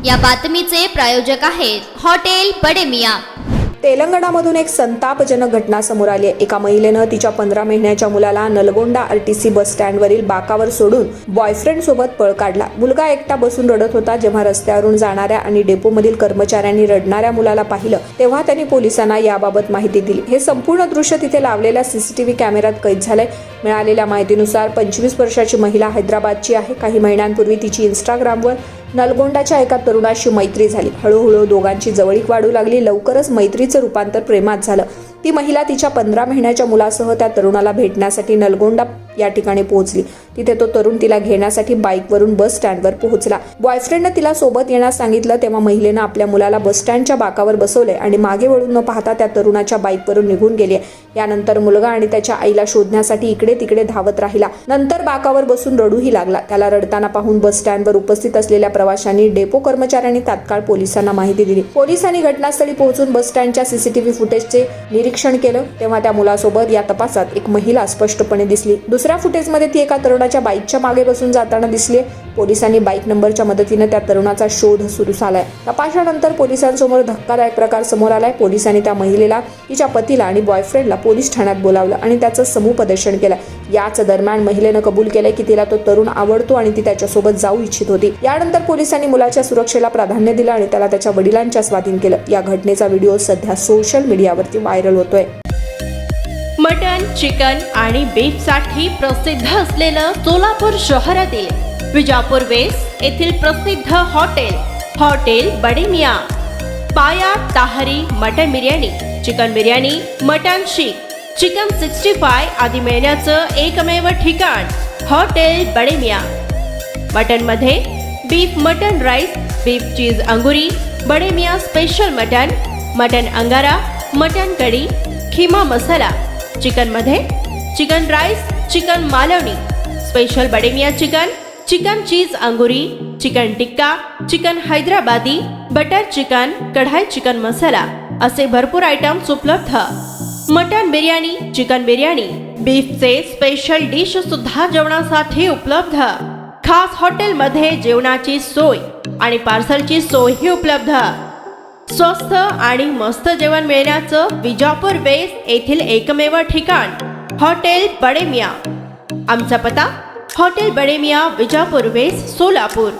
या बातमीचे प्रायोजक आहेत हॉटेल बडे मियां। तेलंगणामधून एक संतापजनक घटना समोर आली आहे। एका महिलेनं तिच्या 15 महिन्याच्या मुलाला नलगोंडा आरटीसी बस स्टँडवरील बाकावर सोडून बॉयफ्रेंड सोबत पळ काढला। मुलगा एकटा बसून रडत होता। जेव्हा रस्त्यावरून जाणाऱ्या आणि डेपोमधील कर्मचाऱ्यांनी रडणाऱ्या मुलाला पाहिलं तेव्हा त्यांनी पोलिसांना याबाबत माहिती दिली। हे संपूर्ण दृश्य तिथे लावलेल्या सीसीटीव्ही कॅमेऱ्यात कैद झालंय। मिळालेल्या माहितीनुसार 25 वर्षाची महिला हैदराबादची आहे। काही महिन्यांपूर्वी तिची इंस्टाग्रामवर नलगोंडाच्या एका तरुणाशी मैत्री झाली। हळूहळू दोघांची जवळीक वाढू लागली। लवकरच मैत्रीचं रूपांतर प्रेमात झालं। ती महिला तिच्या 15 महिन्याच्या मुलासह त्या तरुणाला भेटण्यासाठी नलगोंडा या ठिकाणी पोहोचली। तिथे तो तरुण तिला घेण्यासाठी बाईकवरून बस स्टँडवर पोहोचला। बॉयफ्रेंडने तिला सोबत येण्यास सांगितलं तेव्हा महिलेनं आपल्या मुलाला बस स्टँडच्या बाकावर बसवले आणि मागे वळून न पाहता त्या तरुणाच्या बाईकवरून निघून गेली। यानंतर मुलगा आणि त्याच्या आईला शोधण्यासाठी इकडे तिकडे धावत राहिला। नंतर बाकावर बसून रडूही लागला। त्याला रडताना पाहून बस स्टँडवर उपस्थित असलेल्या प्रवाशांनी डेपो कर्मचाऱ्यांनी तात्काळ पोलिसांना माहिती दिली। पोलिसांनी घटनास्थळी पोहोचून बस स्टँडच्या सीसीटीव्ही फुटेजचे निरीक्षण केलं तेव्हा त्या मुलासोबत या तपासात एक महिला स्पष्टपणे दिसली। दुसऱ्या फुटेजमध्ये ती एका तरुणाच्या बाईकच्या मागे बसून जाताना दिसली। पोलिसांनी बाईक नंबरच्या मदतीने त्या तरुणाचा शोध सुरू झालाय। तपासानंतर पोलिसांसमोर धक्कादायक प्रकार समोर आलाय। पोलिसांनी त्या महिलेला, तिच्या पतीला आणि बॉयफ्रेंडला पोलीस ठाण्यात बोलावलं आणि त्याचं समुपदेशन केलं। याच दरम्यान महिलेनं कबूल केलंय की तिला तो तरुण आवडतो आणि ती त्याच्यासोबत जाऊ इच्छित होती। यानंतर पोलिसांनी मुलाच्या सुरक्षेला प्राधान्य दिलं आणि त्याला त्याच्या वडिलांच्या स्वाधीन केलं। या घटनेचा व्हिडिओ सध्या सोशल मीडियावरती व्हायरल होतोय। मटन, चिकन आणि बीफ साठी प्रसिद्ध असलेलं सोलापूर शहरातील विजापूर वेस्ट येथील प्रसिद्ध hotel Bade Miyan. Paya tahari mutton biryani, chicken biryani, mutton seekh, chicken 65 आदी मिळण्याचं एकमेव ठिकाण हॉटेल बडे मियां। मटन मध्ये beef mutton rice, beef cheese angoori, Bade Miyan special mutton angara, mutton kadhi, keema masala. Chicken मध्ये chicken rice, chicken Malvani, special Bade Miyan chicken cheese angoori, chicken tikka, chicken Hyderabadi, butter chicken, kadai chicken masala असे भरपूर आयटम्स उपलब्ध। मटन बिर्याणी, चिकन बिर्याणी, बीफचे स्पेशल डिश सुद्धा जेवणासाठी उपलब्ध। खास हॉटेलमध्ये जेवणाची सोय आणि पार्सलची सोयही उपलब्ध। स्वस्त आणि मस्त जेवण मिळण्याचं विजापूर वेस्ट येथील एकमेव ठिकाण हॉटेल बडे मियां। आमचा पत्ता हॉटेल बडे मियां, विजापूर वेस्ट, सोलापूर।